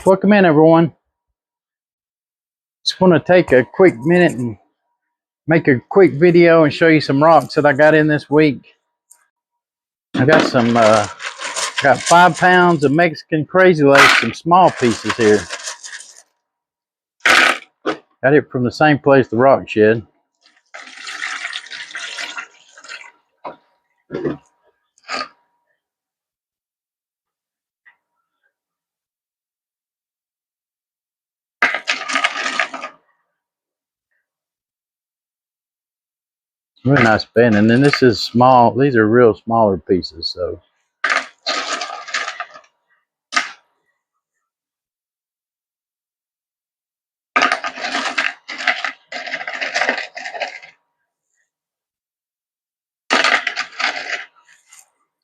Welcome in, everyone. Just want to take a quick minute and make a quick video and show you some rocks that I got in this week. I got some, got 5 pounds of Mexican Crazy Lace, some small pieces here. Got it from the same place, the rock shed. Really nice bend, and then this is small. These are real smaller pieces, so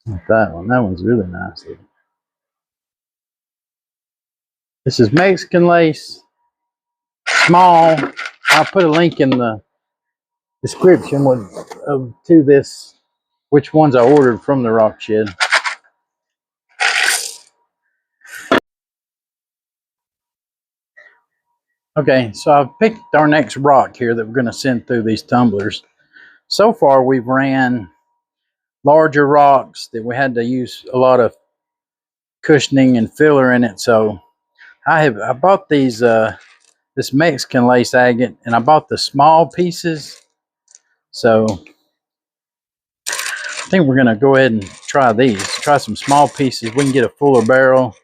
like that one's really nice. This is Mexican Lace, small. I'll put a link in the description to this, which ones I ordered from the rock shed. Okay, so I've picked our next rock here that we're going to send through these tumblers. So far, we've ran larger rocks that we had to use a lot of cushioning and filler in it. So I bought these this Mexican Lace Agate, and I bought the small pieces. So I think we're going to go ahead and try these. Try some small pieces. We can get a fuller barrel.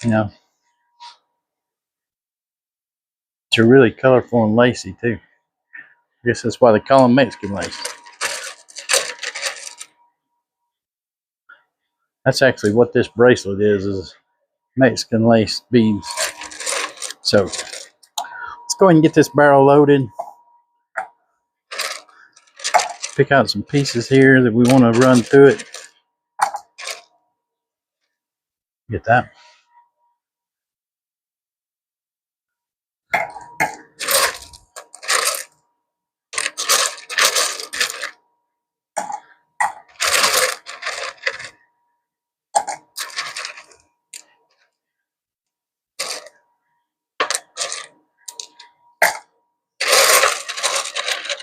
You know, they're really colorful and lacy too. I guess that's why they call them Mexican lace. That's actually what this bracelet is Mexican lace beads. So let's go ahead and get this barrel loaded. Pick out some pieces here that we want to run through it. Get that.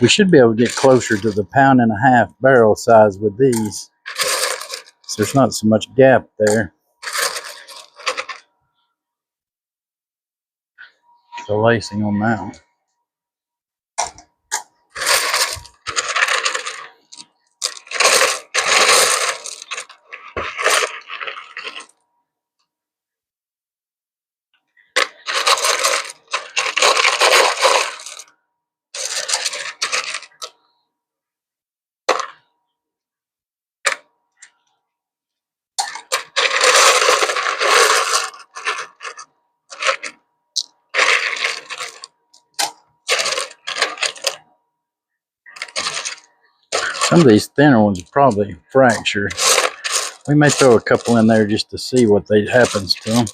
We should be able to get closer to the 1.5 pound barrel size with these. So there's not so much gap there. The lacing on that one. Some of these thinner ones are probably fractured. We may throw a couple in there just to see what happens to them.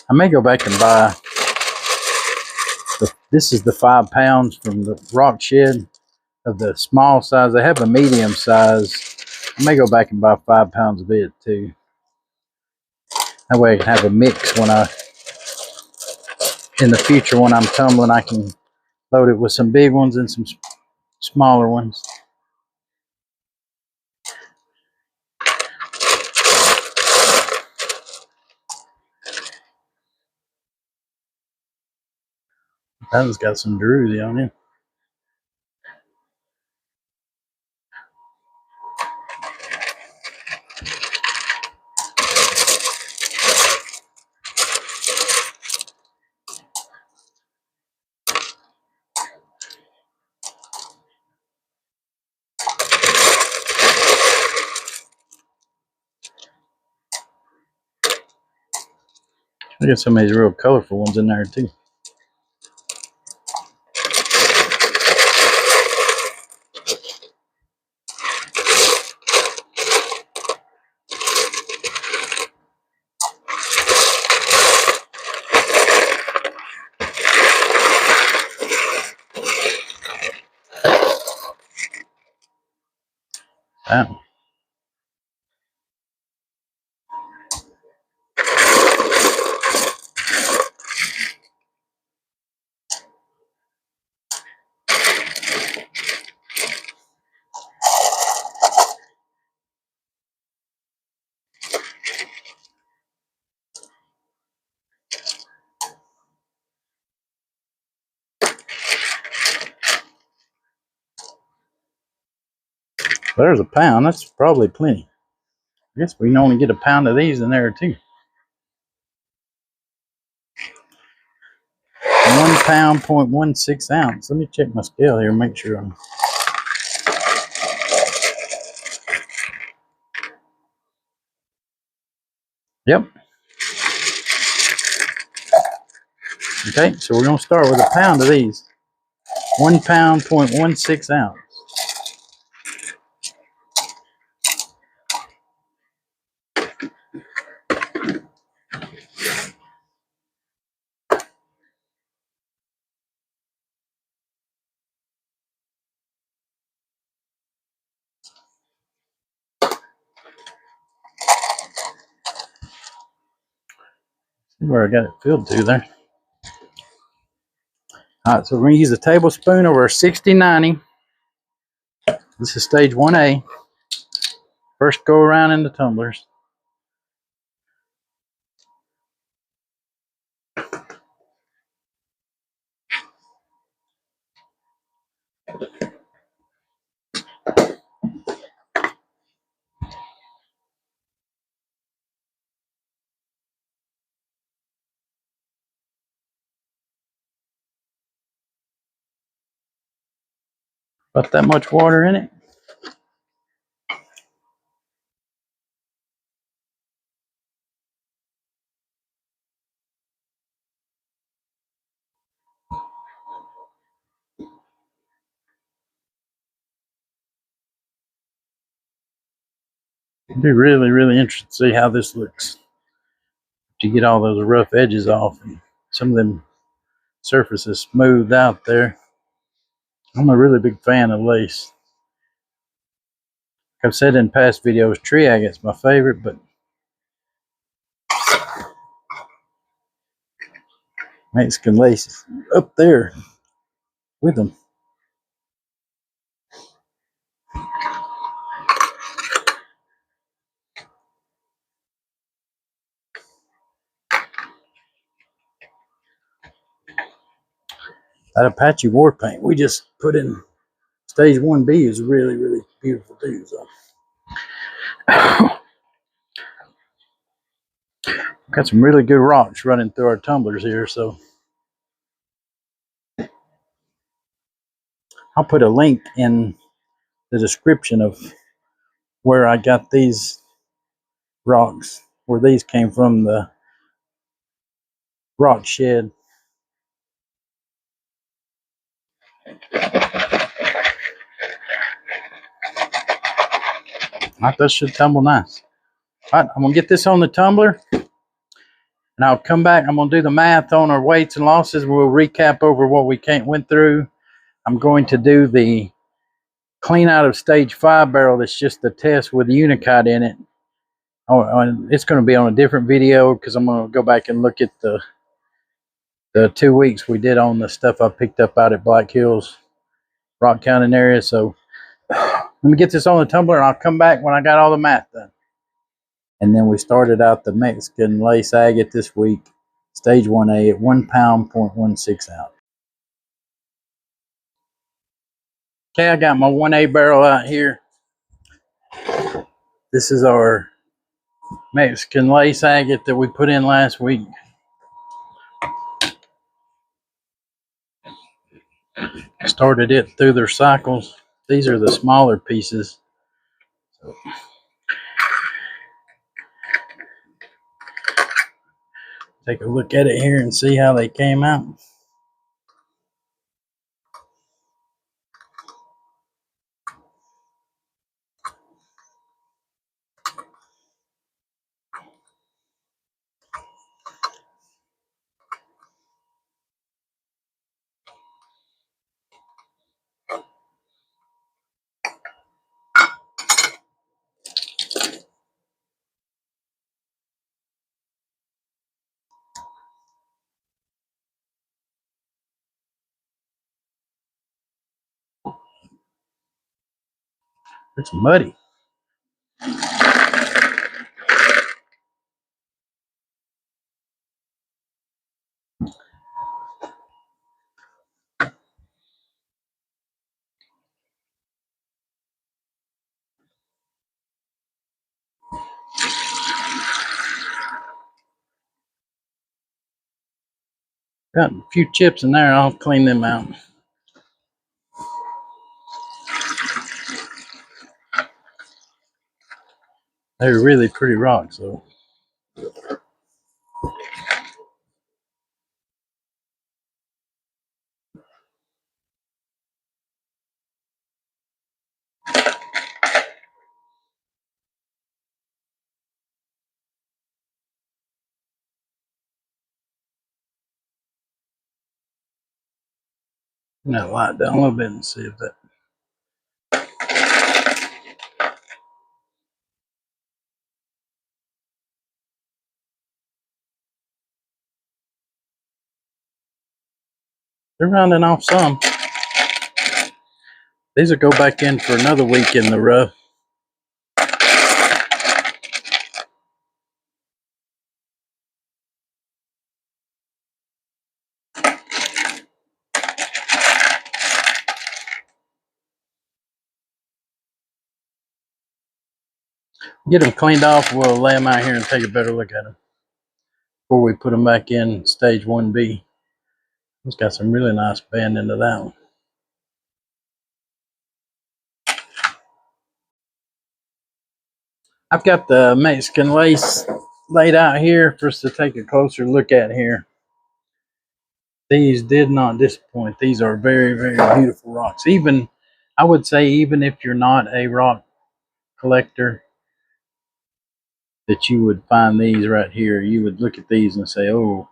I may go back and buy, this is the 5 pounds from the rock shed of the small size. They have a medium size. I may go back and buy 5 pounds of it too. That way I can have a mix when in the future when I'm tumbling, I can load it with some big ones and some smaller ones. That one's got some druzy on it. I got some of these real colorful ones in there too. that. There's a pound. That's probably plenty. I guess we can only get a pound of these in there too. 1 pound, 0.16 ounce. Let me check my scale here and make sure I'm. Yep. Okay, so we're going to start with a pound of these. 1 pound, 0.16 ounce. See where I got it filled to there. All right, so we're going to use a tablespoon over 60-90. This is stage 1A. First go around in the tumblers. About that much water in it. It'd be really, really interesting to see how this looks. To get all those rough edges off and some of them surfaces smoothed out there. I'm a really big fan of lace. Like I've said in past videos, tree agate's my favorite, but Mexican lace is up there with them. That Apache war paint we just put in stage 1B is really, really beautiful too. So got some really good rocks running through our tumblers here, so I'll put a link in the description of where I got these rocks, where these came from, the rock shed. That should tumble nice. All right, I'm gonna get this on the tumbler and I'll come back. I'm gonna do the math on our weights and losses. We'll recap over what we went through. I'm going to do the clean out of stage 5 barrel. That's just the test with Unicide in it. Oh, it's going to be on a different video because I'm going to go back and look at the 2 weeks we did on the stuff I picked up out at Black Hills, Rock County area. So let me get this on the tumbler and I'll come back when I got all the math done. And then we started out the Mexican Lace Agate this week, stage 1A at 1 pound, 0.16 ounce. Okay, I got my 1A barrel out here. This is our Mexican Lace Agate that we put in last week. Started it through their cycles. These are the smaller pieces. So take a look at it here and see how they came out. It's muddy. Got a few chips in there. I'll clean them out. They're really pretty rocks, though. Now light down a little bit and see if that. They're rounding off some. These will go back in for another week in the rough. Get them cleaned off. We'll lay them out here and take a better look at them before we put them back in stage 1B. It's got some really nice bend into that one. I've got the Mexican lace laid out here for us to take a closer look at here. These did not disappoint. These are very, very beautiful rocks. Even, I would say, even if you're not a rock collector, that you would find these right here. You would look at these and say, oh,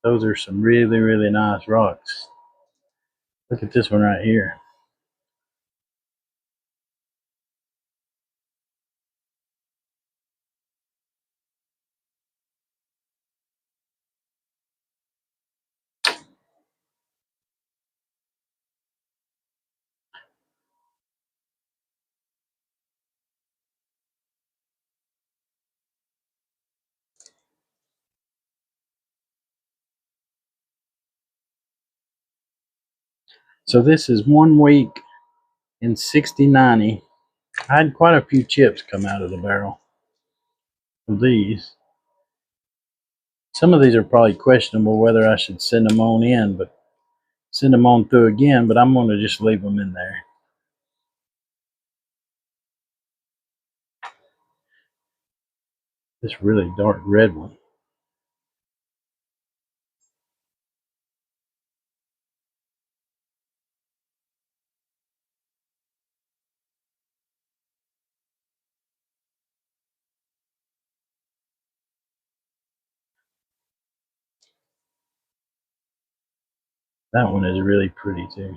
those are some really, really nice rocks. Look at this one right here. So this is 1 week in 60/90. I had quite a few chips come out of the barrel of these. Some of these are probably questionable whether I should send them on in, but send them on through again, but I'm going to just leave them in there. This really dark red one. That one is really pretty too.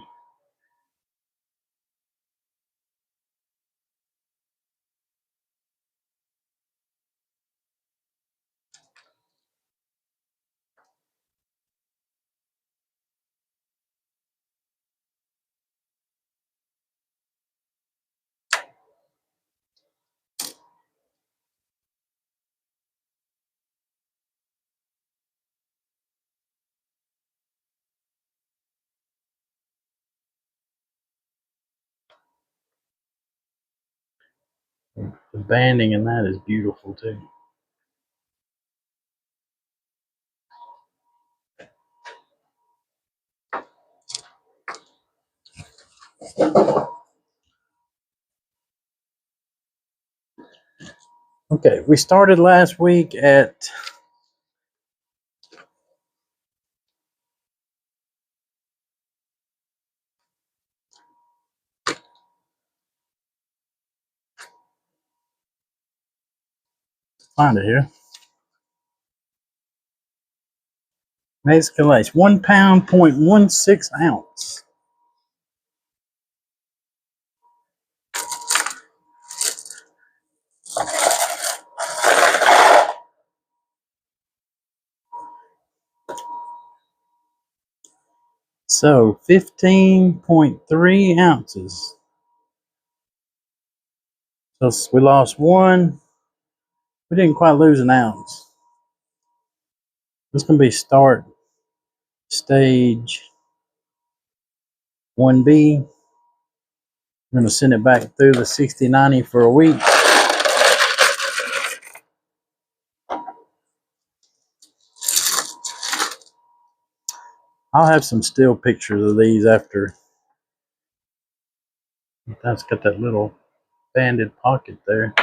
The banding in that is beautiful too. Okay, we started last week at find it here. Mexican lace, 1 pound, 0.16 ounce. So 15.3 ounces. So we lost one. We didn't quite lose an ounce. It's going to be start stage 1B. We're going to send it back through the 6090 for a week. I'll have some still pictures of these after. That's got that little banded pocket there.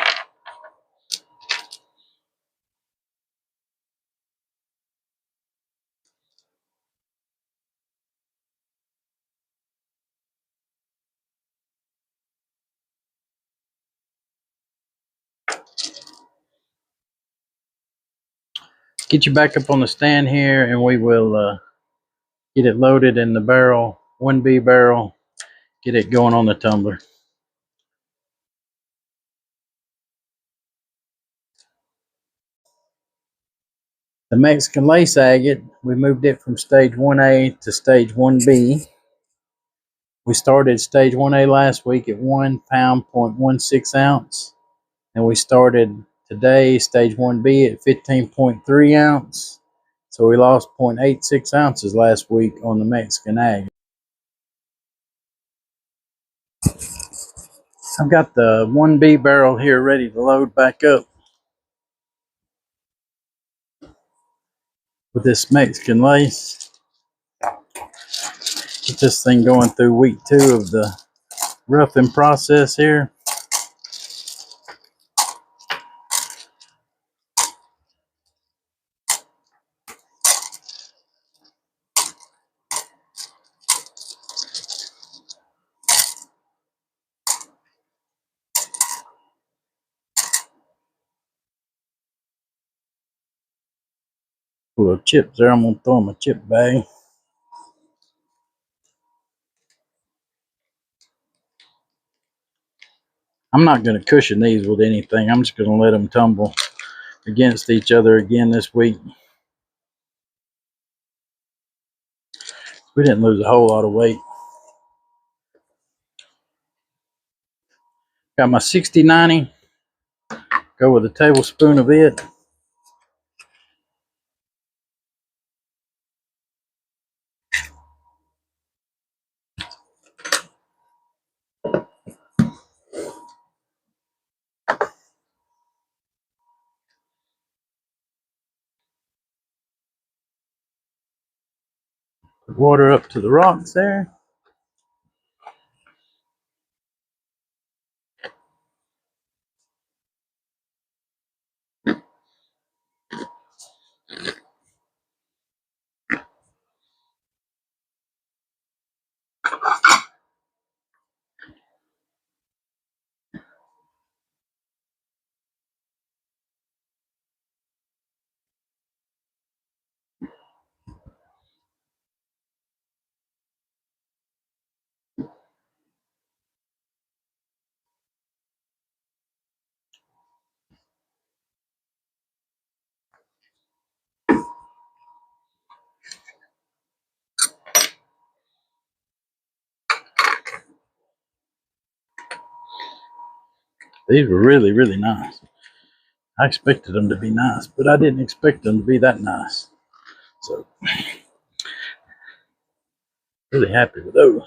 Get you back up on the stand here, and we will get it loaded in the barrel, 1B barrel, get it going on the tumbler. The Mexican Lace Agate, we moved it from stage 1A to stage 1B. We started stage 1A last week at 1 pound, 0.16 ounce. And we started today stage 1B at 15.3 ounce. So we lost 0.86 ounces last week on the Mexican Agate. I've got the 1B barrel here ready to load back up with this Mexican lace. Get this thing going through week 2 of the roughing process here. Full of chips there. I'm going to throw them in a chip bag. I'm not going to cushion these with anything. I'm just going to let them tumble against each other again this week. We didn't lose a whole lot of weight. Got my 6090. Go with a tablespoon of it. Put water up to the rocks there. These were really, really nice. I expected them to be nice, but I didn't expect them to be that nice. So, really happy with those.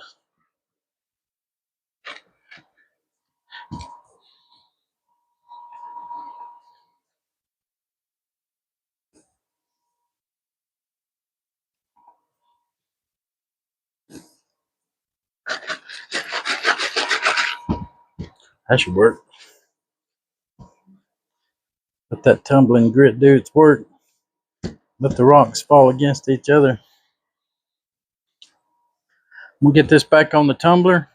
That should work. Let that tumbling grit do its work. Let the rocks fall against each other. We'll get this back on the tumbler.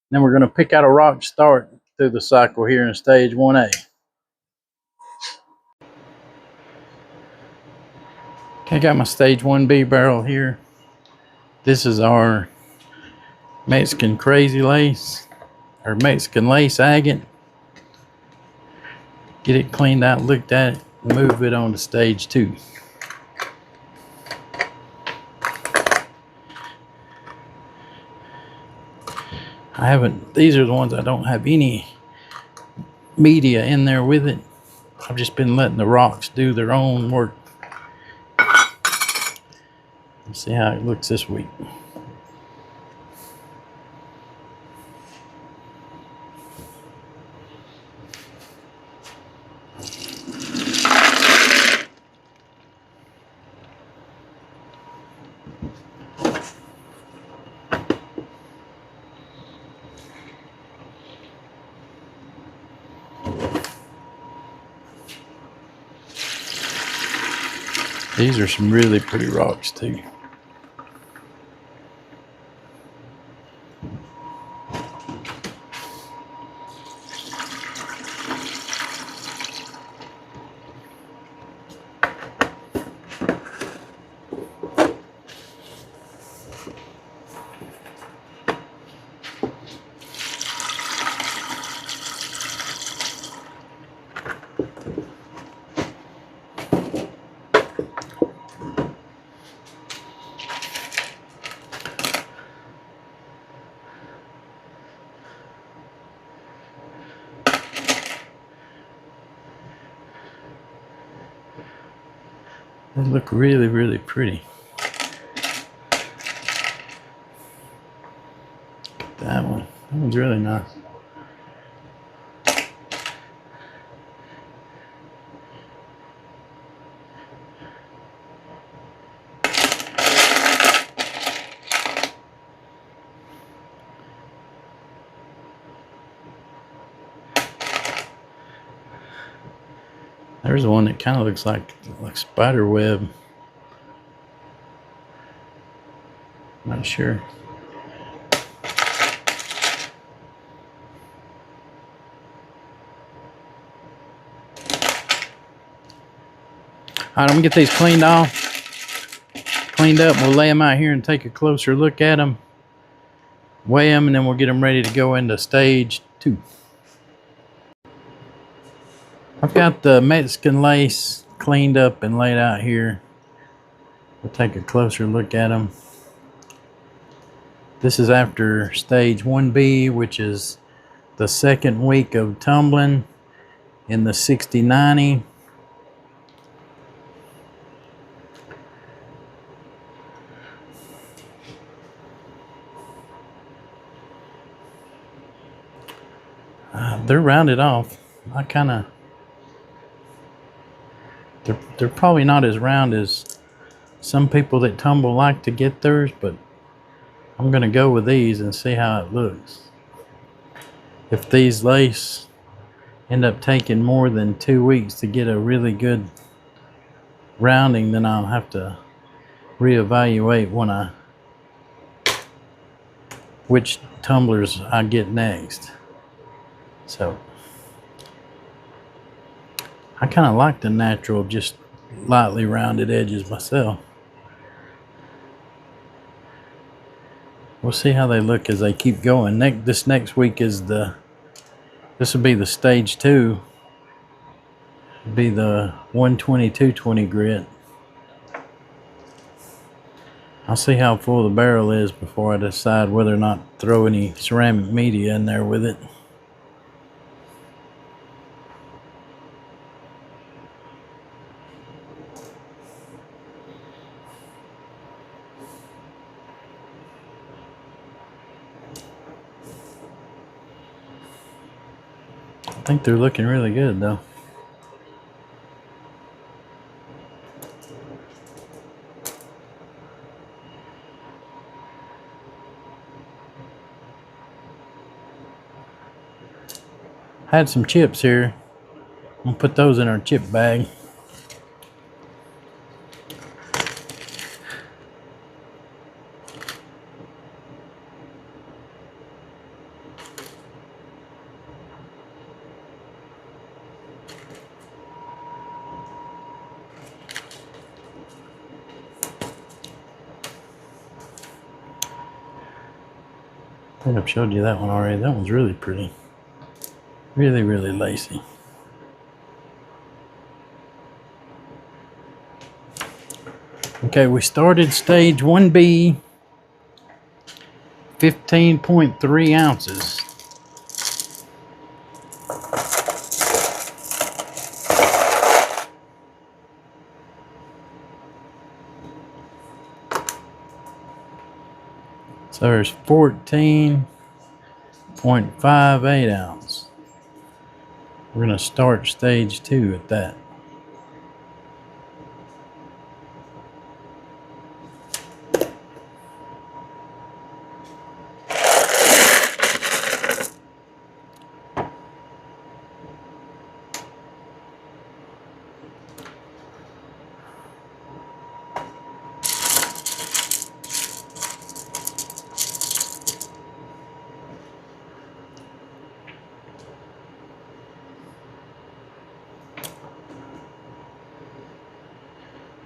Then we're going to pick out a rock to start through the cycle here in stage 1A. Okay, I got my stage 1B barrel here. This is our Mexican crazy lace, or Mexican lace agate. Get it cleaned out, looked at it, move it on to stage 2. These are the ones I don't have any media in there with it. I've just been letting the rocks do their own work. Let's see how it looks this week. These are some really pretty rocks too. They look really, really pretty. That one's really nice. There's one that kind of looks like spider web. Not sure. All right, I'm gonna get these cleaned up. We'll lay them out here and take a closer look at them, weigh them, and then we'll get them ready to go into stage 2. I've got the Mexican lace cleaned up and laid out here. We'll take a closer look at them. This is after stage 1B, which is the 2nd week of tumbling in the 60-90. They're rounded off. They're probably not as round as some people that tumble like to get theirs, but I'm gonna go with these and see how it looks. If these lace end up taking more than 2 weeks to get a really good rounding, then I'll have to reevaluate which tumblers I get next. So I kind of like the natural, just lightly rounded edges myself. We'll see how they look as they keep going. This next week is this will be the stage 2. It'll be the 120-220 grit. I'll see how full the barrel is before I decide whether or not to throw any ceramic media in there with it. I think they're looking really good though. Had some chips here. I'm gonna put those in our chip bag. I think I've showed you that one already. That one's really pretty. Really, really lacy. Okay, we started stage 1B, 15.3 ounces. So there's 14.58 ounce. We're going to start stage 2 at that.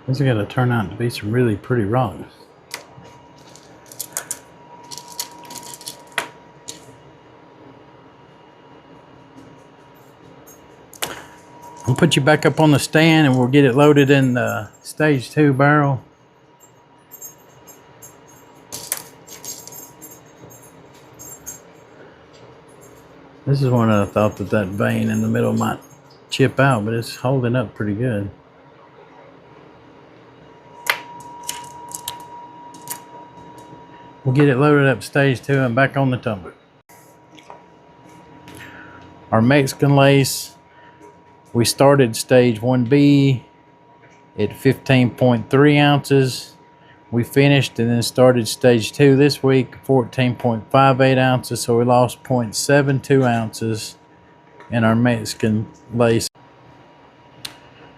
This is going to turn out to be some really pretty rock. I'll put you back up on the stand and we'll get it loaded in the stage 2 barrel. This is one I thought that vein in the middle might chip out, but it's holding up pretty good. We'll get it loaded up stage 2 and back on the tumbler. Our Mexican lace, we started stage 1B at 15.3 ounces. We finished and then started stage 2 this week, 14.58 ounces. So we lost 0.72 ounces in our Mexican lace.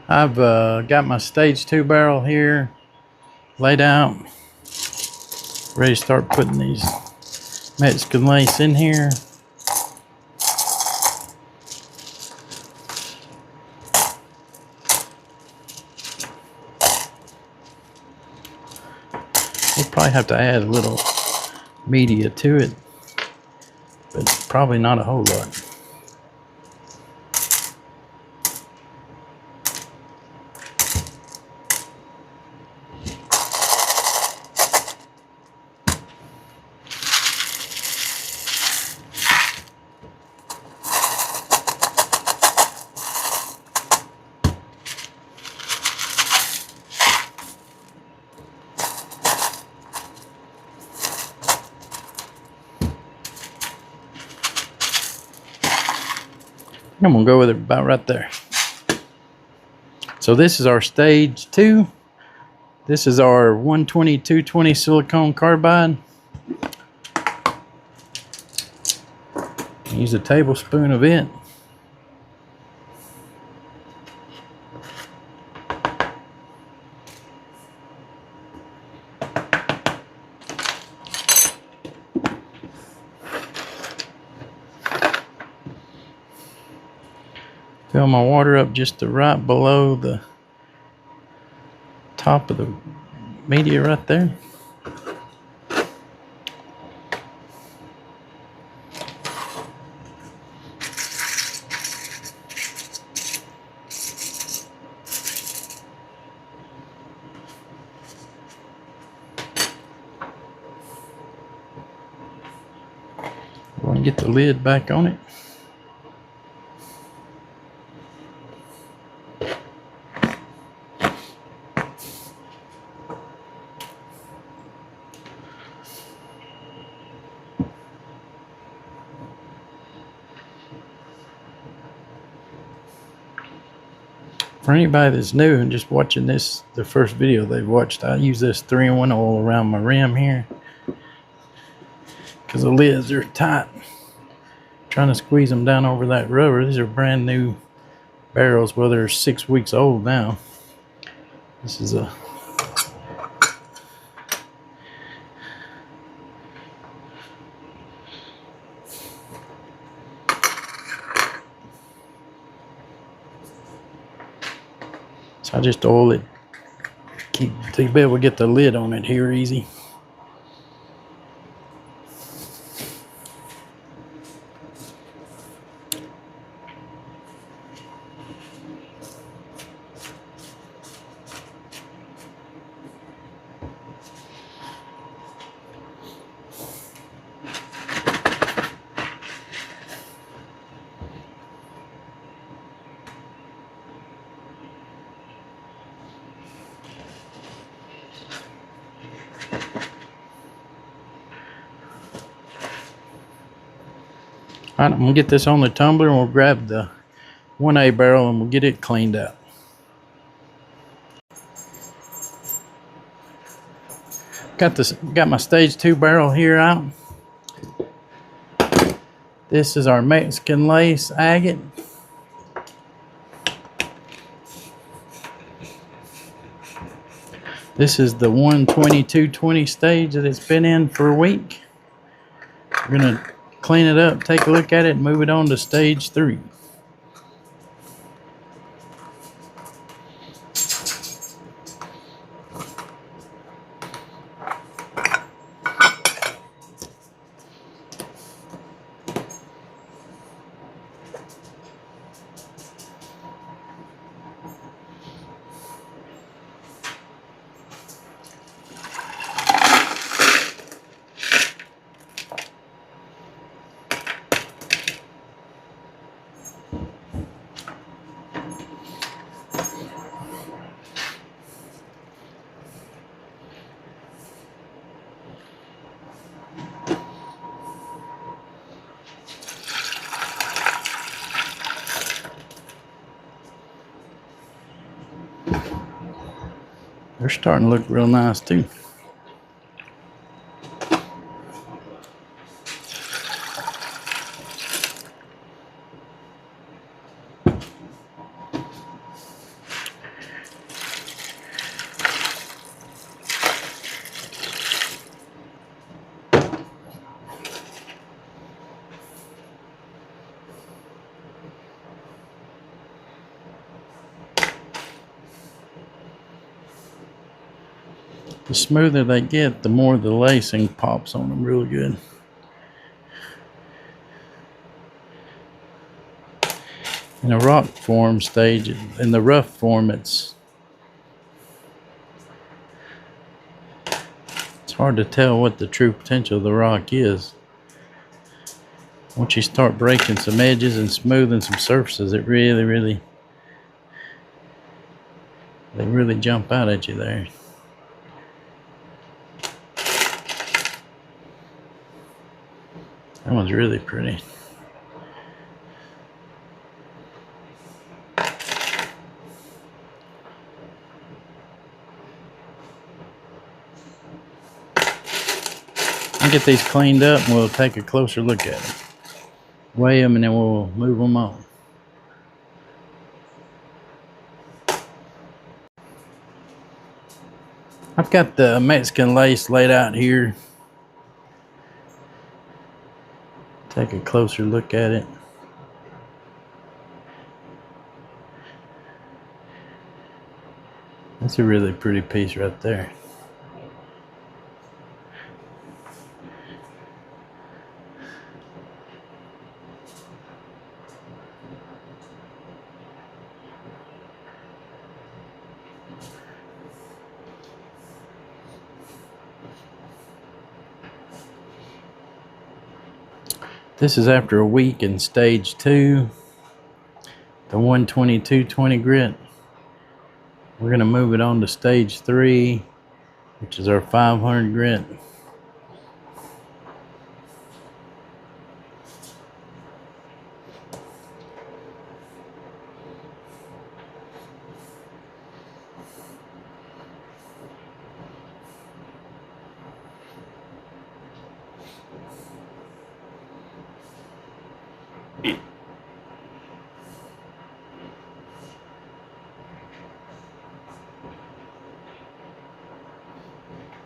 I've got my stage 2 barrel here laid out, ready to start putting these Mexican lace in here. We'll probably have to add a little media to it, but probably not a whole lot. I'm gonna go with it about right there. So this is our stage 2. This is our 120-220 silicone carbide. Use a tablespoon of it. Fill my water up just to right below the top of the media right there. We're going to get the lid back on it. For anybody that's new and just watching this, the first video they've watched, I use this 3-in-1 oil around my rim here because the lids are tight. Trying to squeeze them down over that rubber. These are brand new barrels. Well, they're 6 weeks old now. This is a I just oil it, to be able to get the lid on it here easy. All right, I'm gonna get this on the tumbler and we'll grab the 1A barrel and we'll get it cleaned out. Got my stage 2 barrel here out. This is our Mexican Lace Agate. This is the 12220 stage that it's been in for a week. We're gonna clean it up, take a look at it, and move it on to stage 3. They're starting to look real nice too. The smoother they get, the more the lacing pops on them really good. In a rock form stage, in the rough form, it's hard to tell what the true potential of the rock is. Once you start breaking some edges and smoothing some surfaces, it really jump out at you there. That one's really pretty. I'll get these cleaned up and we'll take a closer look at them. Weigh them and then we'll move them on. I've got the Mexican lace laid out here. Take a closer look at it. That's a really pretty piece right there. This is after a week in stage 2, the 12220 grit. We're going to move it on to stage 3, which is our 500 grit.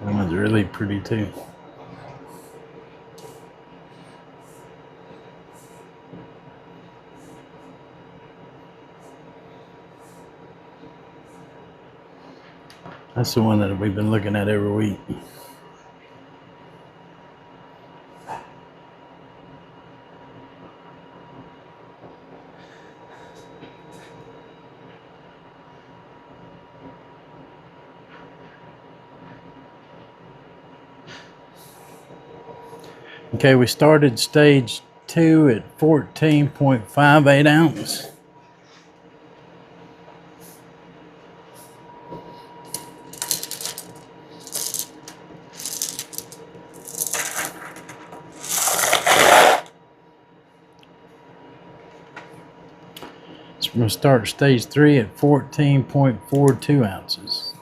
That one's really pretty too. That's the one that we've been looking at every week. Okay, we started stage 2 at 14.58 ounce. I'm going to start stage 3 at 14.42 ounces.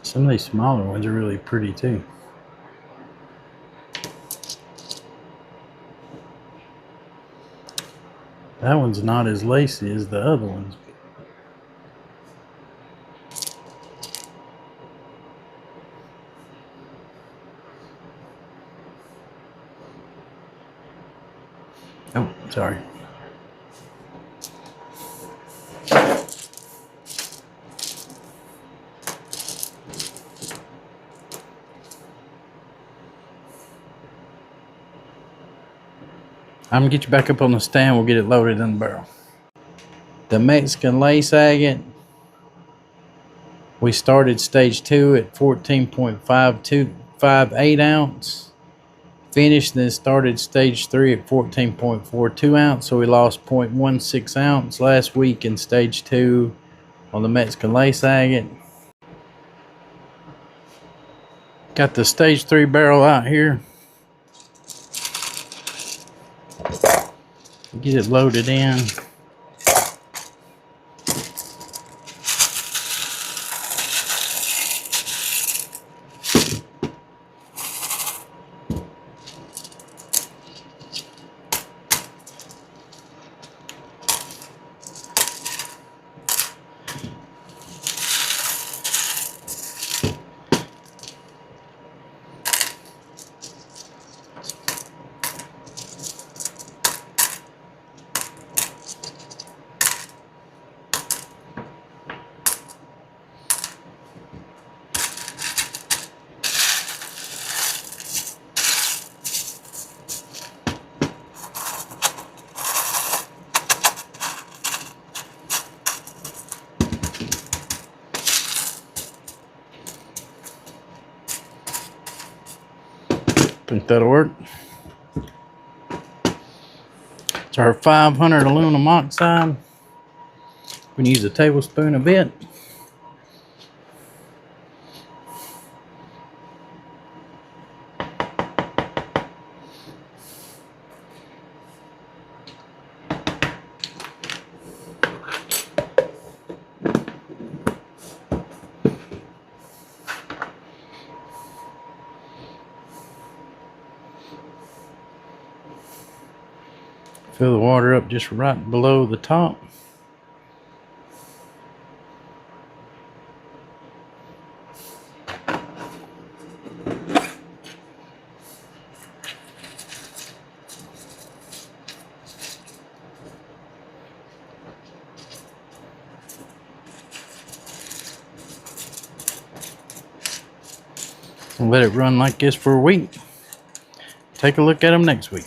Some of these smaller ones are really pretty too. That one's not as lacy as the other ones. Oh, sorry. I'm gonna get you back up on the stand. We'll get it loaded in the barrel. The Mexican Lace Agate. We started stage 2 at 14.58 ounce. Finished, then started stage 3 at 14.42 ounce. So we lost 0.16 ounce last week in stage 2 on the Mexican Lace Agate. Got the stage 3 barrel out here. Get it loaded in. Think that'll work. It's our 500 aluminum oxide. We can use a tablespoon a bit. Fill the water up just right below the top. And let it run like this for a week. Take a look at them next week.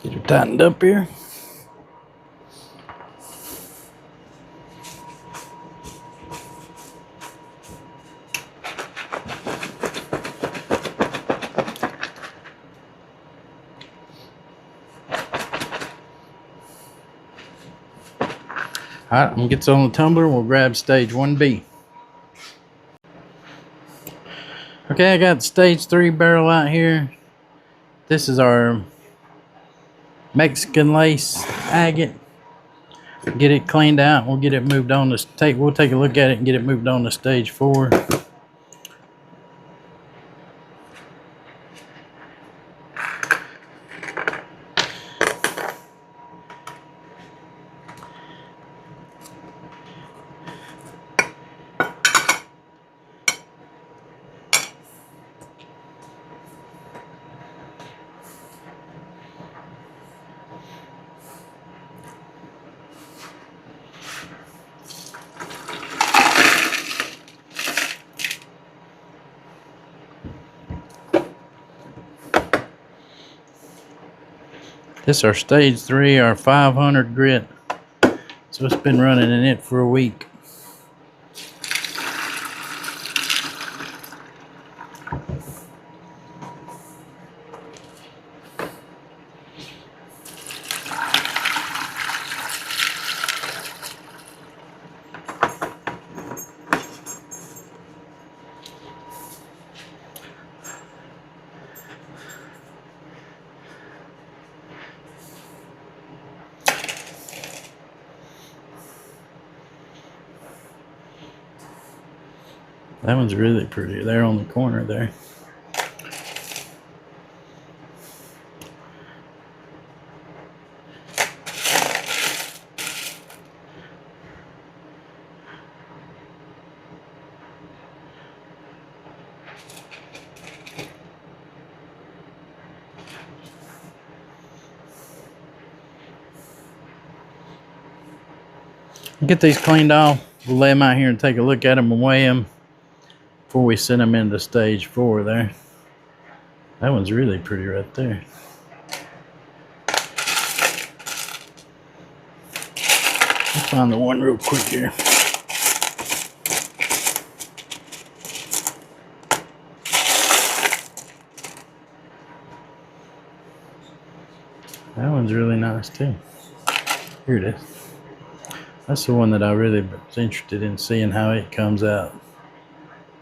Get her tightened up here. Alright, I'm gonna get this on the tumbler. We'll grab stage 1B. Okay, I got stage 3 barrel out here. This is our Mexican Lace Agate. Get it cleaned out. We'll get it moved on to we'll take a look at it and get it moved on to stage 4. This is our stage 3, our 500 grit. So it's been running in it for a week. That one's really pretty there on the corner there. Get these cleaned off. We'll lay them out here and take a look at them and weigh them before we send them into stage 4 there. That one's really pretty right there. Let's find the one real quick here. That one's really nice too. Here it is. That's the one that I really was interested in seeing how it comes out.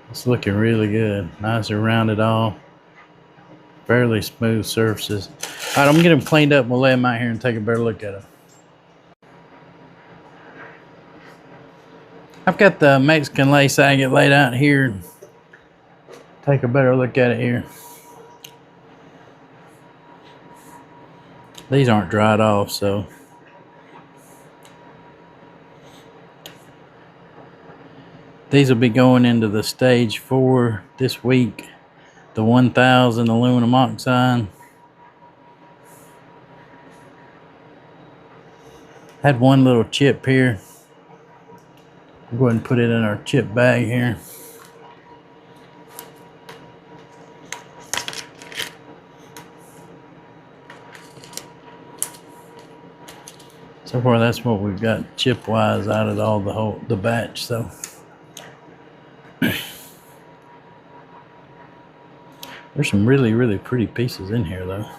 It's looking really good. Nice and rounded off. Fairly smooth surfaces. Alright, I'm going to get them cleaned up and we'll lay them out here and take a better look at them. I've got the Mexican Lace Agate laid out here. Take a better look at it here. These aren't dried off, so these will be going into the stage 4 this week. The 1000 aluminum oxide. Had one little chip here. I'll go ahead and put it in our chip bag here. So far, that's what we've got chip wise out of all the batch. So there's some really, really pretty pieces in here, though.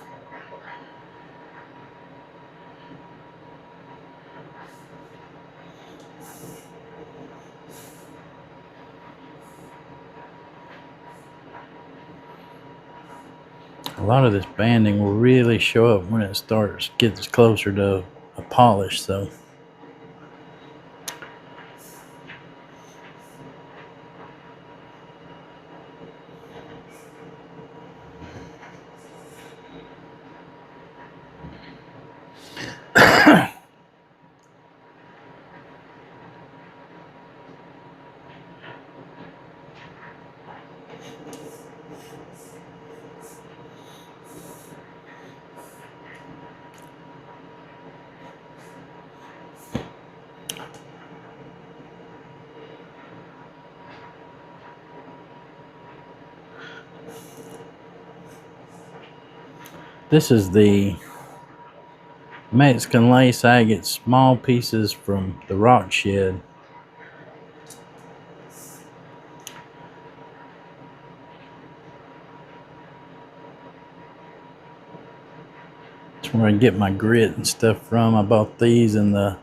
A lot of this banding will really show up when it gets closer to a polish, so. This is the Mexican Lace Agate small pieces from the rock shed. That's where I get my grit and stuff from. I bought these and the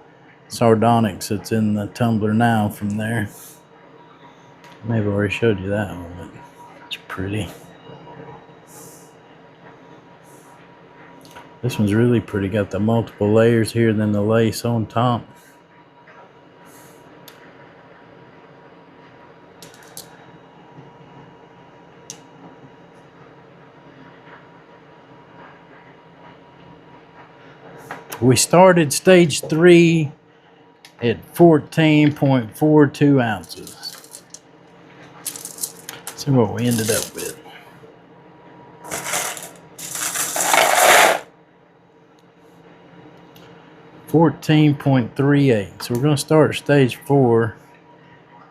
sardonyx that's in the tumbler now from there. Maybe I already showed you that one, but it's pretty. This one's really pretty. Got the multiple layers here, then the lace on top. We started stage 3 at 14.42 ounces. See what we ended up with. 14.38. So we're going to start stage 4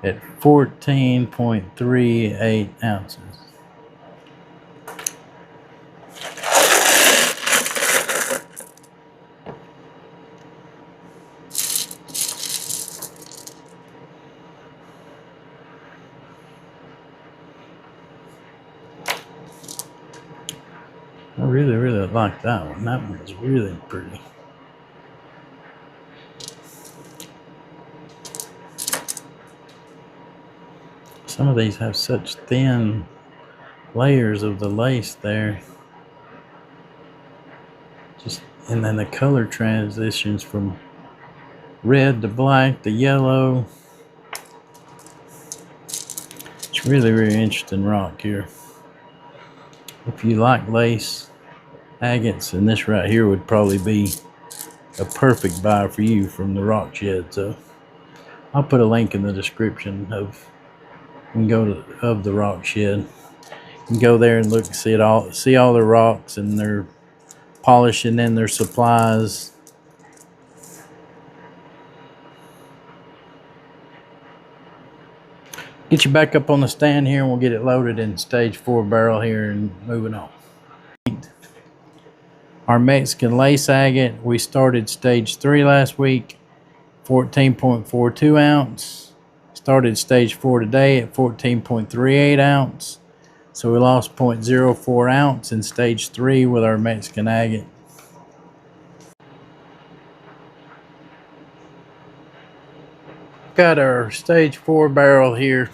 at 14.38 ounces. I really like that one. That one's really pretty. Some of these have such thin layers of the lace there. And then the color transitions from red to black to yellow. It's really interesting rock here. If you like lace agates, and this right here would probably be a perfect buy for you from the rock shed. So I'll put a link in the description of the rock shed. You can go there and look and see all the rocks and their polishing and their supplies. Get you back up on the stand here and we'll get it loaded in stage 4 barrel here and moving on. Our Mexican Lace Agate, we started stage 3 last week, 14.42 ounce. Started stage 4 today at 14.38 ounce. So we lost 0.04 ounce in stage 3 with our Mexican Agate. Got our stage 4 barrel here,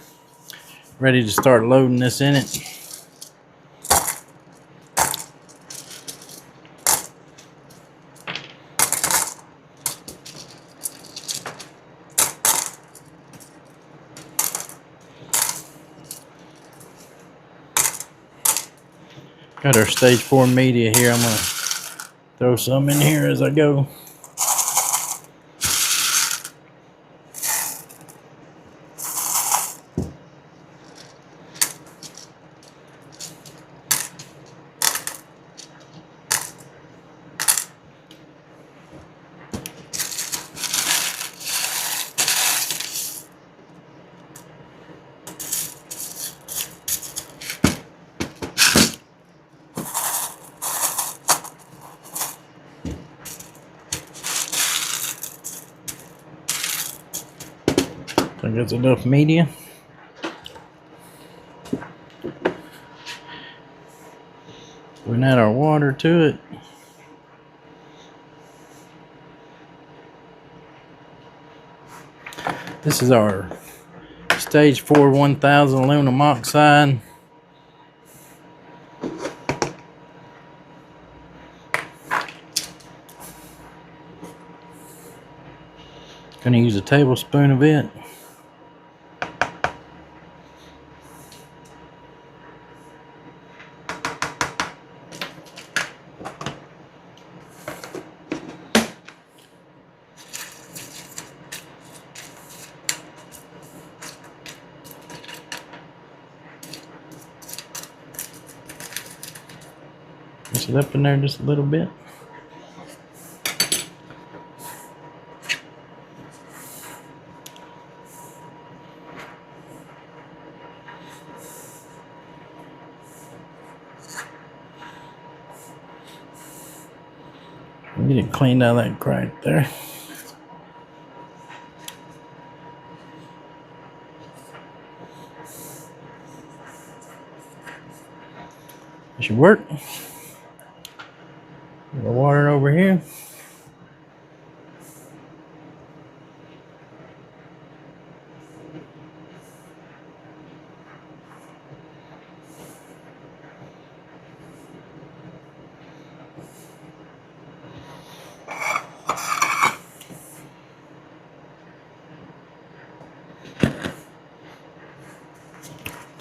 ready to start loading this in it. Got our stage 4 media here. I'm gonna throw some in here as I go. I think that's enough media. We add our water to it. This is our stage 4 1000 aluminum oxide. Gonna use a tablespoon of it. Mix it up in there just a little bit. Get it cleaned out of that crack there. That should work. The water over here.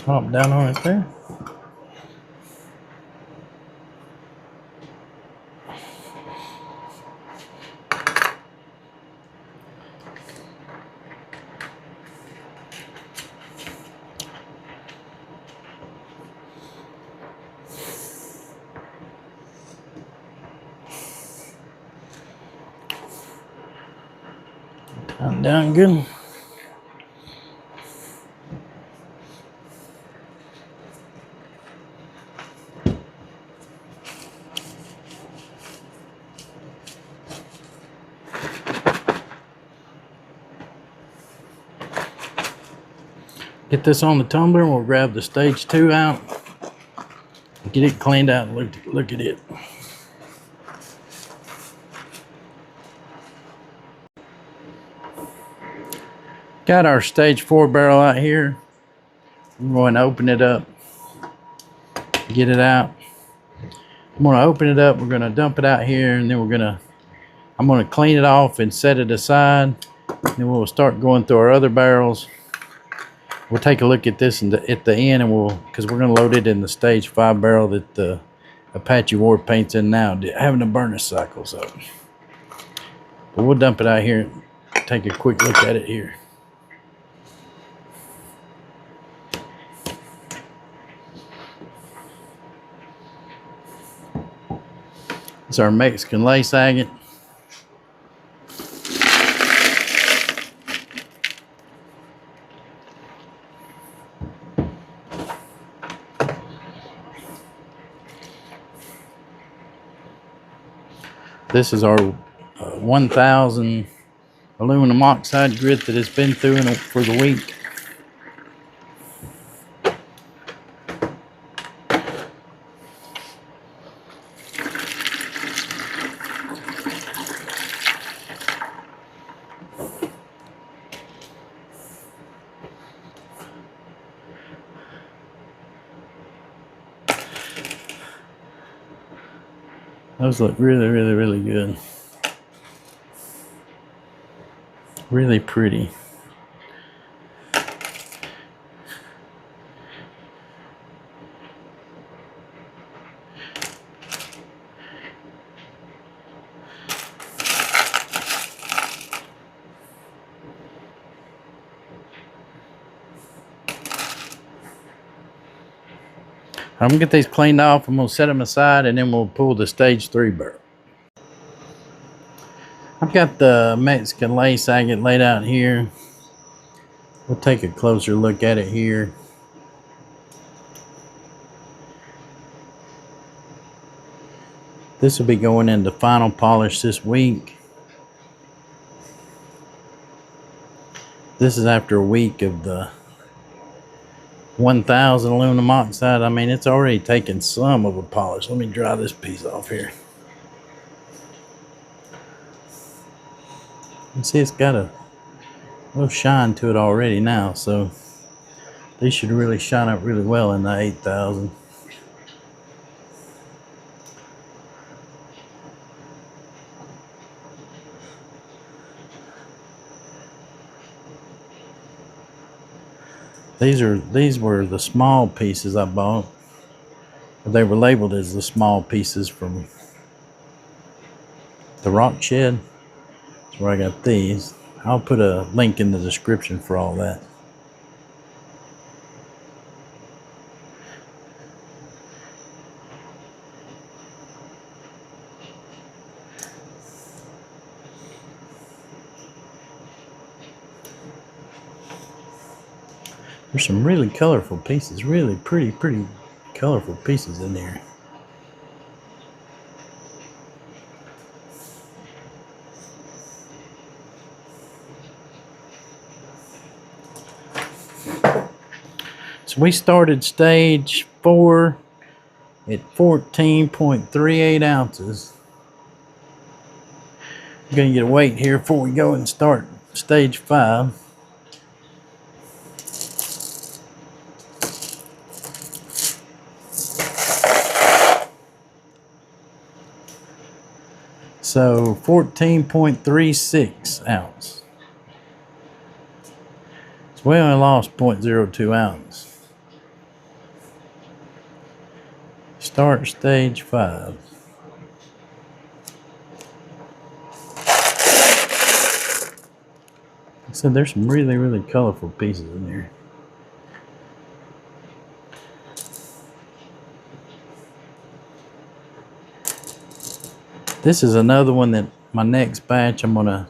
Top down on it there. Down good. Get this on the tumbler and we'll grab the stage 2 out. Get it cleaned out and look at it. Got our stage 4 barrel out here. I'm going to open it up. Get it out. I'm going to open it up. We're going to dump it out here, and then I'm going to clean it off and set it aside. Then we'll start going through our other barrels. We'll take a look at this at the end, and because we're going to load it in the stage 5 barrel that the Apache War paint's in now, having a burnish cycle. So, but we'll dump it out here and take a quick look at it here. It's our Mexican Lace Agate. This is our 1000 aluminum oxide grit that has been through for the week. Those look really, really, really good. Really pretty. I'm gonna get these cleaned off. I'm gonna set them aside, and then we'll pull the stage 3 barrel. I've got the Mexican Lace Agate laid out here. We'll take a closer look at it here. This will be going into final polish this week. This is after a week of the 1000 aluminum oxide. I mean, it's already taken some of a polish. Let me dry this piece off here. You see it's got a little shine to it already now, so these should really shine up really well in the 8000. These were the small pieces I bought. They were labeled as the small pieces from the rock shed. That's where I got these. I'll put a link in the description for all that. There's some really colorful pieces, really pretty colorful pieces in there. So we started stage 4 at 14.38 ounces. I'm gonna get a weight here before we go and start stage 5. So 14.36 ounce. So we only lost 0.02 ounce. Start stage 5. So there's some really, really colorful pieces in here. This is another one that my next batch I'm gonna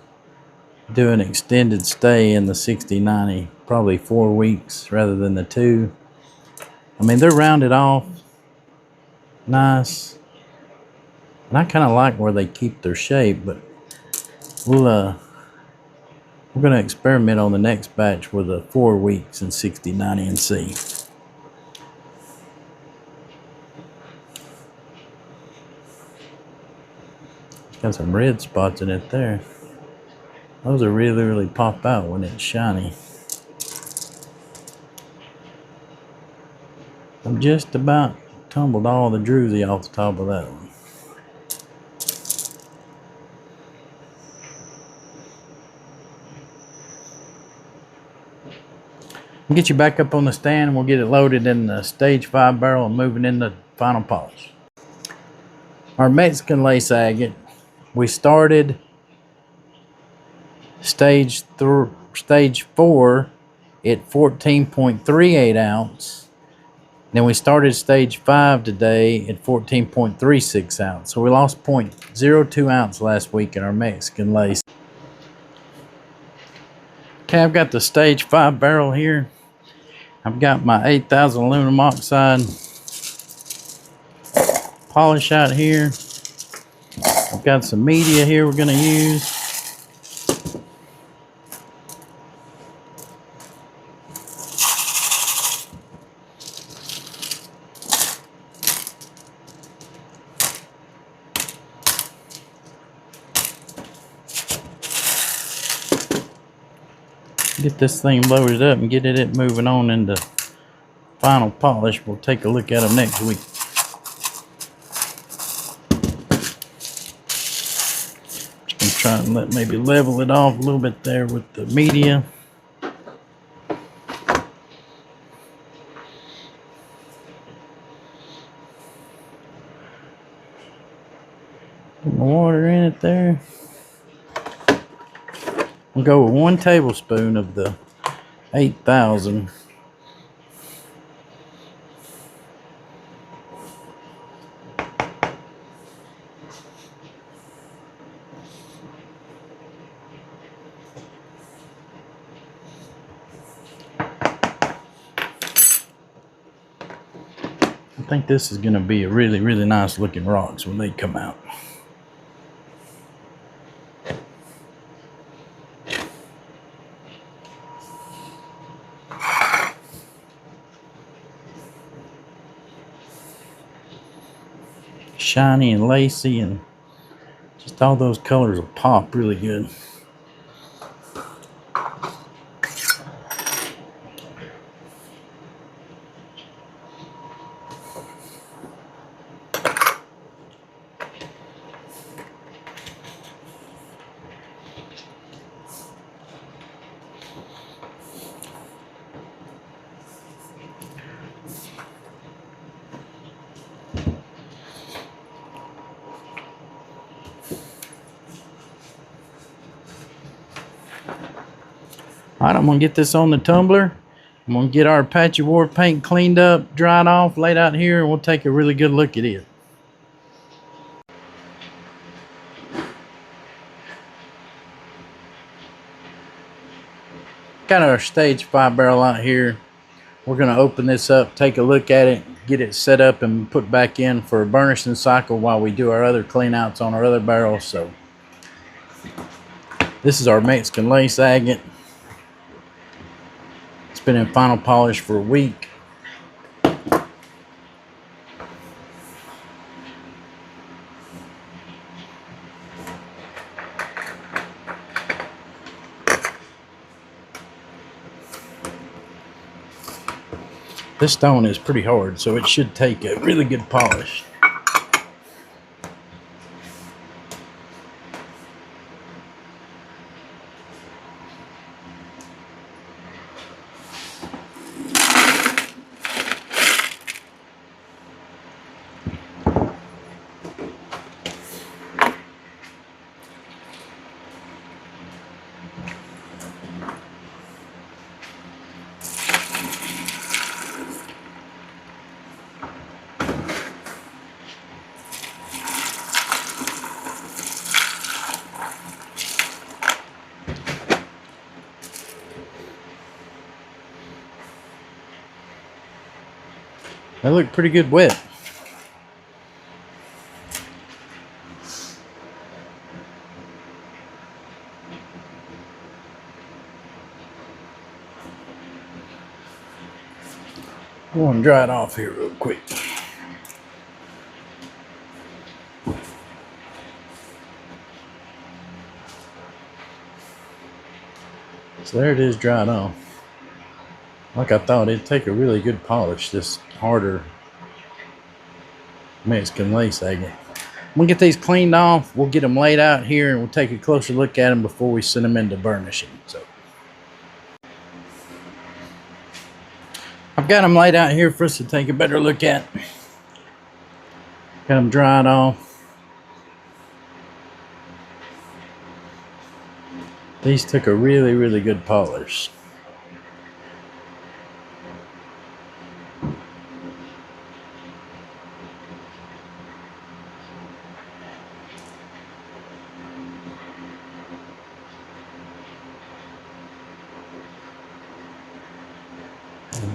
do an extended stay in the 60-90, probably 4 weeks rather than the 2. I mean, they're rounded off nice, and I kind of like where they keep their shape, but we're gonna experiment on the next batch with the 4 weeks in 60-90 and see. Got some red spots in it there. Those are really, really pop out when it's shiny. I'm just about tumbled all the druzy off the top of that one. I'll get you back up on the stand and we'll get it loaded in the stage 5 barrel and moving into final polish. Our Mexican Lace Agate, we started stage 4 at 14.38 ounce. Then we started stage 5 today at 14.36 ounce. So we lost 0.02 ounce last week in our Mexican Lace. Okay, I've got the stage 5 barrel here. I've got my 8,000 aluminum oxide polish out here. I've got some media here we're going to use. Get this thing loaded up and get it moving on into final polish. We'll take a look at them next week. Just gonna try and maybe level it off a little bit there with the media. Put my water in it there. We'll go with 1 tablespoon of the 8,000. I think this is going to be a really, really nice looking rocks when they come out. Shiny and lacy, and just all those colors will pop really good. Alright, I'm going to get this on the tumbler. I'm going to get our patchy war paint cleaned up, dried off, laid out here, and we'll take a really good look at it. Got our stage 5 barrel out here. We're going to open this up, take a look at it, get it set up and put back in for a burnishing cycle while we do our other cleanouts on our other barrels. So this is our Mexican Lace Agate. It's been in final polish for a week. This stone is pretty hard, so it should take a really good polish. They look pretty good wet. I'm going to dry it off here real quick. So there it is, dried off. Like I thought, it'd take a really good polish, this harder Mexican Lace Agate. We'll get these cleaned off. We'll get them laid out here, and we'll take a closer look at them before we send them into burnishing. So I've got them laid out here for us to take a better look at. Got them dried off. These took a really, really good polish.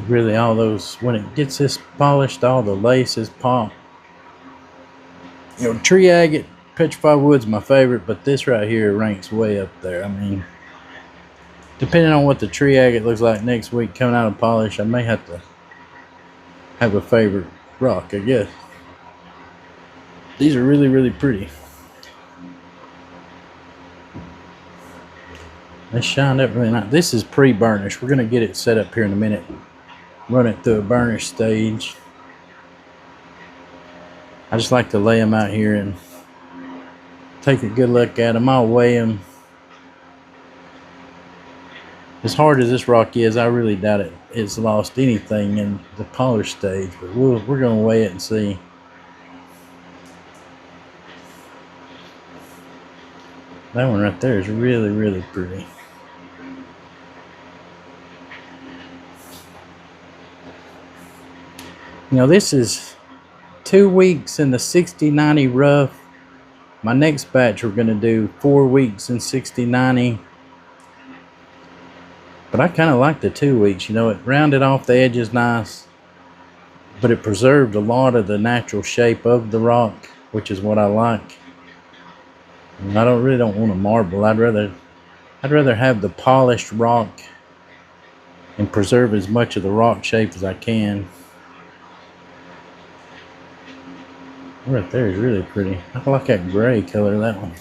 Really, all those, when it gets this polished, all the laces pop. You know, tree agate, petrified wood's my favorite, but this right here ranks way up there. I mean, depending on what the tree agate looks like next week coming out of polish, I may have to have a favorite rock, I guess. These are really, really pretty. They shined up really nice. This is pre-burnish. We're going to get it set up here in a minute. Run it through a burnish stage. I just like to lay them out here and take a good look at them. I'll weigh them. As hard as this rock is, I really doubt it's lost anything in the polish stage, but we're going to weigh it and see. That one right there is really, really pretty. You know, this is 2 weeks in the 60-90 rough. My next batch we're going to do 4 weeks in 60-90. But I kind of like the 2 weeks. You know, it rounded off the edges nice, but it preserved a lot of the natural shape of the rock, which is what I like. And I really don't want a marble. I'd rather have the polished rock and preserve as much of the rock shape as I can. Right there is really pretty. I like that gray color, that one.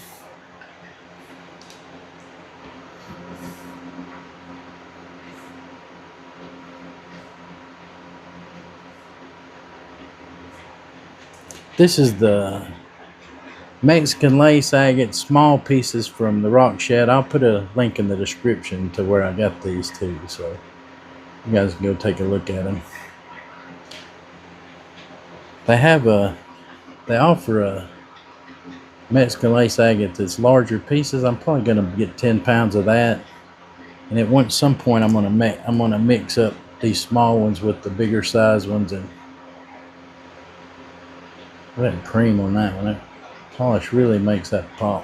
This is the Mexican Lace Agate small pieces from the rock shed. I'll put a link in the description to where I got these too, so you guys can go take a look at them. They offer a Mexican Lace Agate that's larger pieces. I'm probably going to get 10 pounds of that, and at some point I'm going to mix up these small ones with the bigger size ones, and that cream on that one. That polish really makes that pop.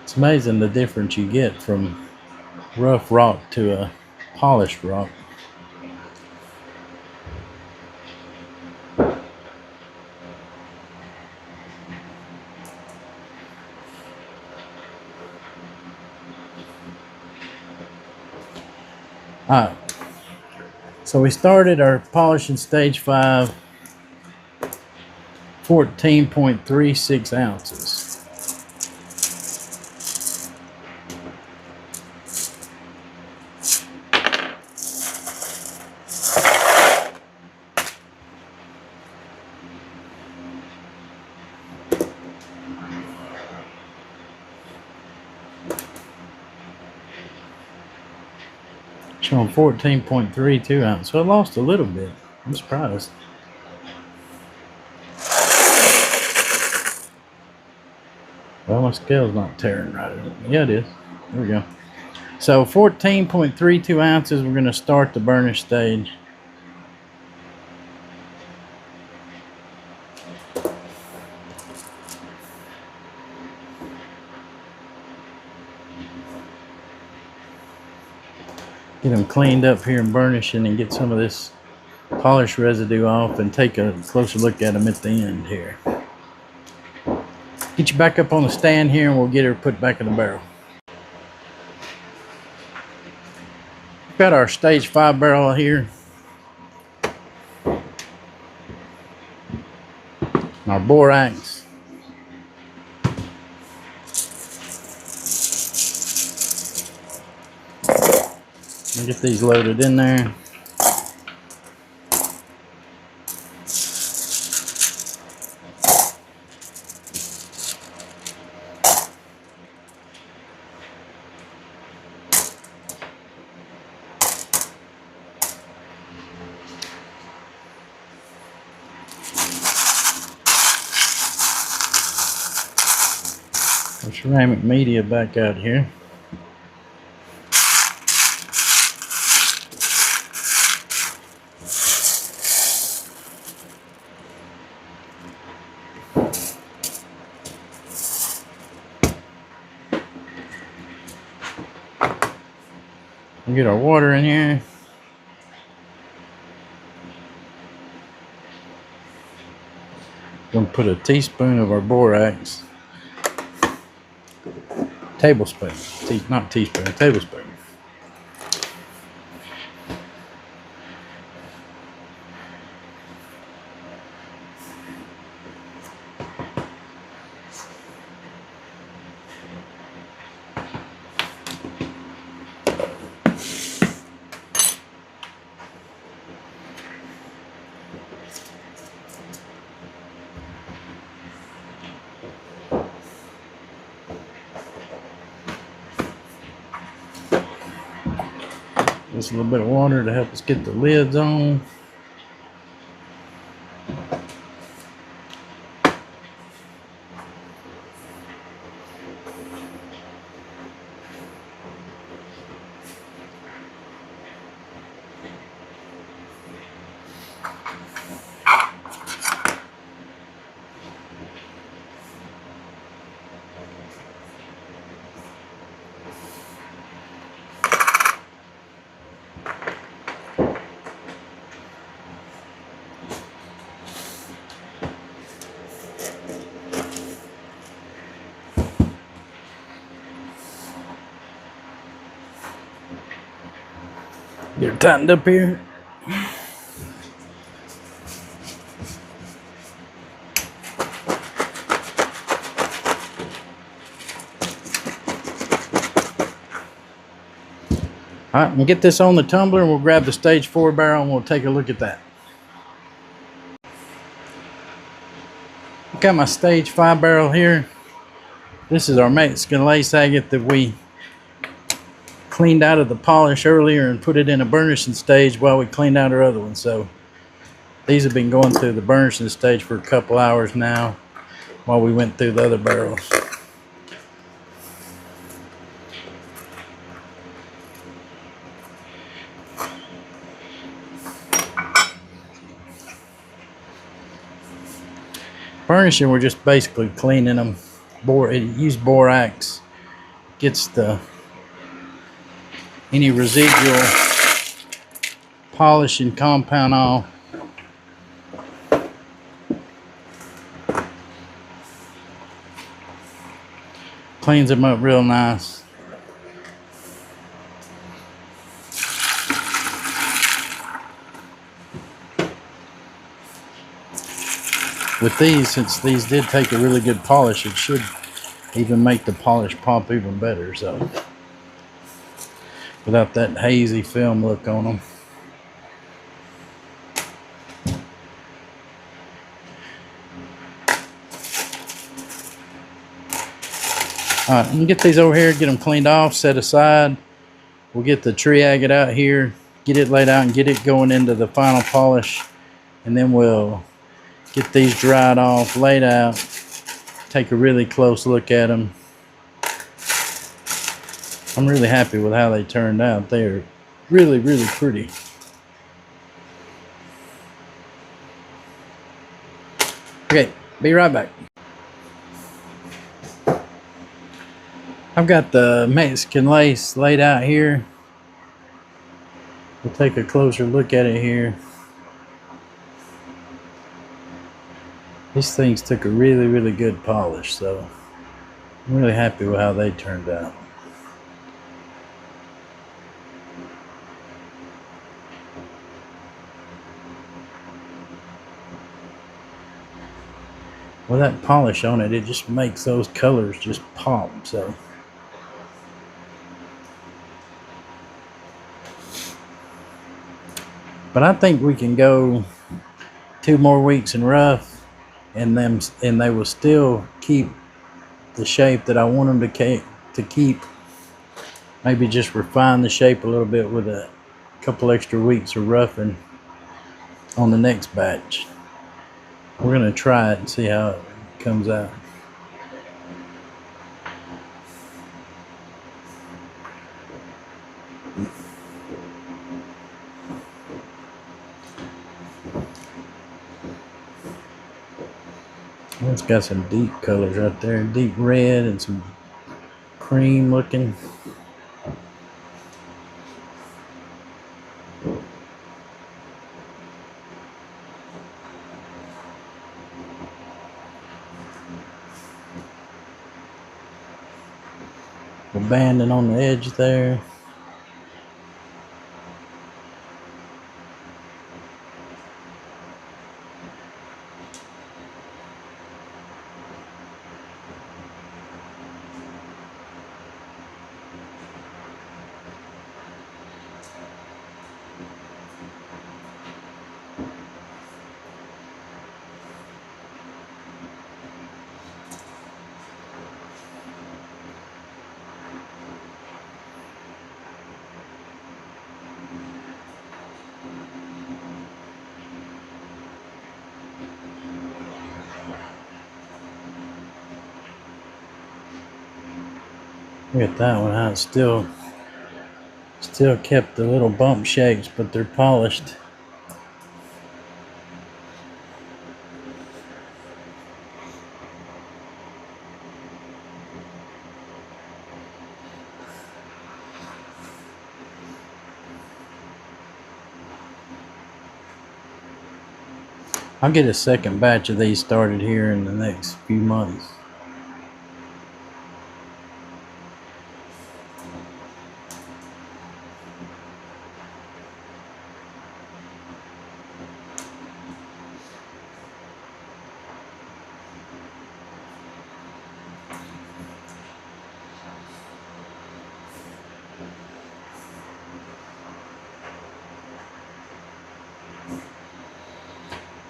It's amazing the difference you get from rough rock to a polished rock. Alright, so we started our polishing stage 5, 14.36 ounces. Showing 14.32 ounces, so I lost a little bit. I'm surprised. Well, my scale's not tearing right. Yeah, it is. There we go. So 14.32 ounces. We're going to start the burnish stage. Get them cleaned up here and burnishing and get some of this polish residue off and take a closer look at them at the end here. Get you back up on the stand here and we'll get her put back in the barrel. We've got our stage 5 barrel here. Our borax. I'll get these loaded in there. Our ceramic media back out here. We'll get our water in here. Gonna put a teaspoon of our borax. Tablespoon, not teaspoon, tablespoon. Just a little bit of water to help us get the lids on. Get her tightened up here. All right, we'll get this on the tumbler and we'll grab the stage 4 barrel and we'll take a look at that. Got my stage 5 barrel here. This is our Mexican Lace Agate that we cleaned out of the polish earlier and put it in a burnishing stage while we cleaned out our other one. So these have been going through the burnishing stage for a couple hours now while we went through the other barrels. Burnishing, we're just basically cleaning them. Use borax, gets any residual polish and compound off. Cleans them up real nice. With these, since these did take a really good polish, it should even make the polish pop even better. So without that hazy film look on them. All right, we'll get these over here, get them cleaned off, set aside. We'll get the tree agate out here, get it laid out and get it going into the final polish. And then we'll get these dried off, laid out, take a really close look at them. I'm really happy with how they turned out. They're really, really pretty. Okay, be right back. I've got the Mexican lace laid out here. We'll take a closer look at it here. These things took a really, really good polish, so I'm really happy with how they turned out. With that polish on it, it just makes those colors just pop. So but I think we can go 2 more weeks in rough and they will still keep the shape that I want them to keep. Maybe just refine the shape a little bit with a couple extra weeks of roughing on the next batch. We're gonna try it and see how it comes out. It's got some deep colors right there, deep red and some cream looking. The banding on the edge there. Look at that one, how it's still kept the little bump shapes, but they're polished. I'll get a second batch of these started here in the next few months.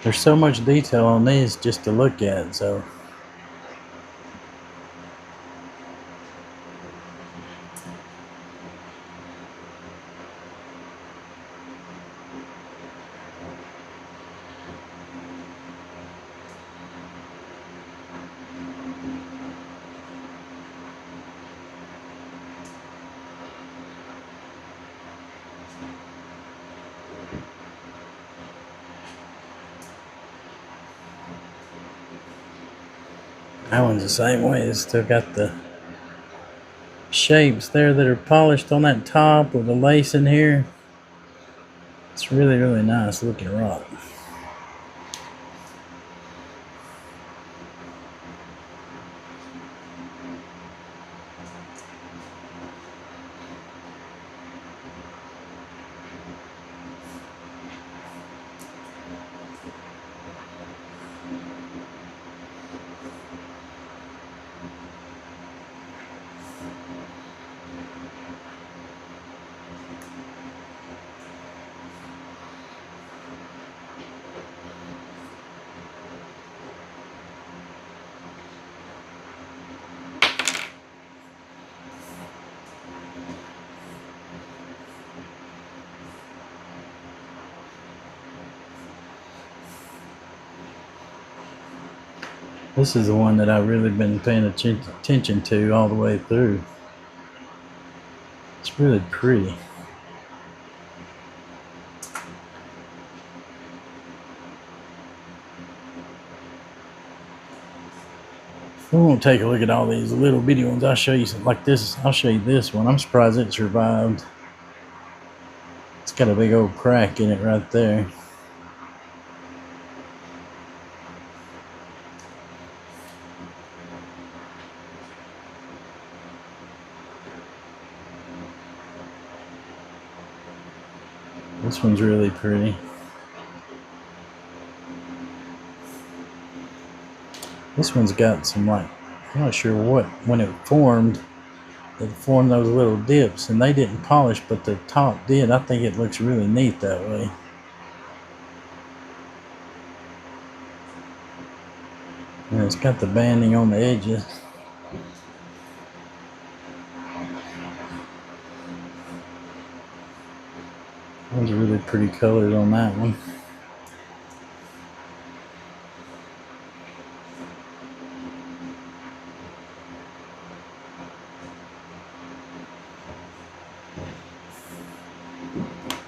There's so much detail on these just to look at, so that one's the same way. It's still got the shapes there that are polished on that top with the lace in here. It's really, really nice looking rock. This is the one that I've really been paying attention to all the way through. It's really pretty. We won't take a look at all these little bitty ones. I'll show you some like this. I'll show you this one. I'm surprised it survived. It's got a big old crack in it right there. This one's really pretty. This one's got some, like, I'm not sure what, when it formed those little dips, and they didn't polish, but the top did. I think it looks really neat that way. And it's got the banding on the edges. Those are really pretty colors on that one.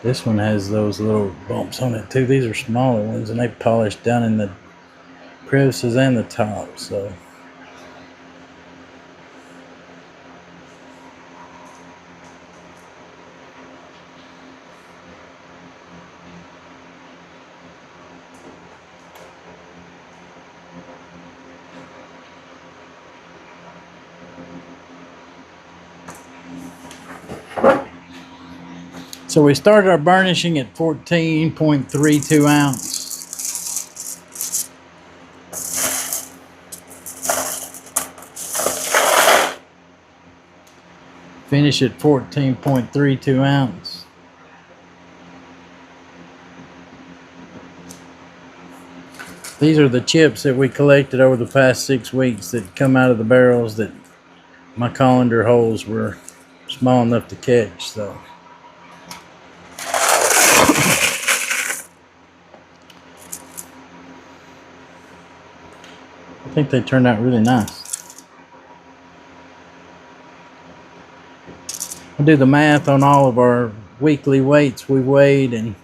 This one has those little bumps on it too. These are smaller ones, and they polished down in the crevices and the top. So we started our burnishing at 14.32 ounce. Finish at 14.32 ounce. These are the chips that we collected over the past 6 weeks that come out of the barrels that my colander holes were small enough to catch. So I think they turned out really nice. I'll do the math on all of our weekly weights we weighed and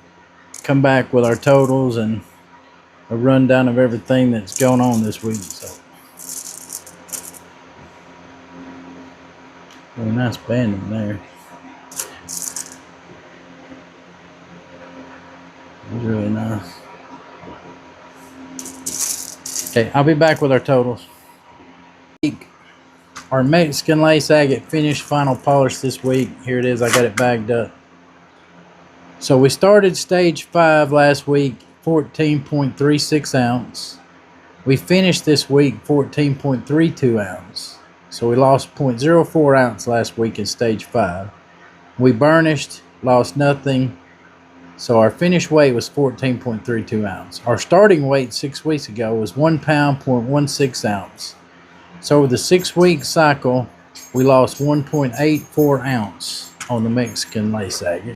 come back with our totals and a rundown of everything that's going on this week. So really nice banding there. It's really nice. Okay, I'll be back with our totals. Our Mexican Lace Agate finished final polish this week. Here it is. I got it bagged up. So we started stage 5 last week, 14.36 ounce. We finished this week 14.32 ounce. So we lost 0.04 ounce last week in stage 5. We burnished, lost nothing. So our finished weight was 14.32 ounce. Our starting weight 6 weeks ago was 1 pound, 0.16 ounce. So over the 6-week cycle, we lost 1.84 ounce on the Mexican Lace Agate.